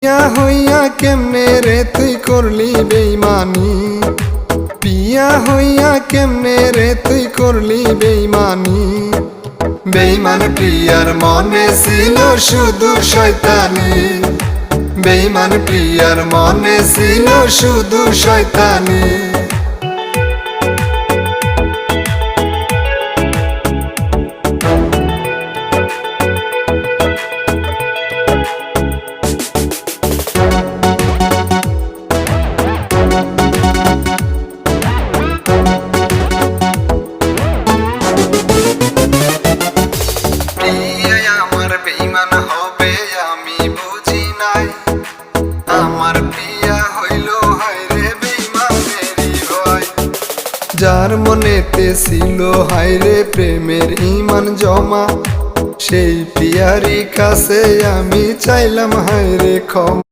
পিয়া হইয়া কেমনে রে তুই করলি বেইমানি, পিয়া হইয়া কেমনে রে তুই করলি বেইমানি। বেইমান প্রিয়ার মনে ছিল শুধু শয়তানি, বেইমান প্রিয়ার মনে ছিল শুধু শয়তানি। আমার বেইমান হবে আমি বুঝি নাই, আমার প্রিয়া হইল হায়রে বেইমানেরই ভয়। যার মনেতে ছিল হায়রে প্রেমের ইমান জমা, সেই প্রিয়ারি কাছে আমি চাইলাম হায়রে ক্ষমা।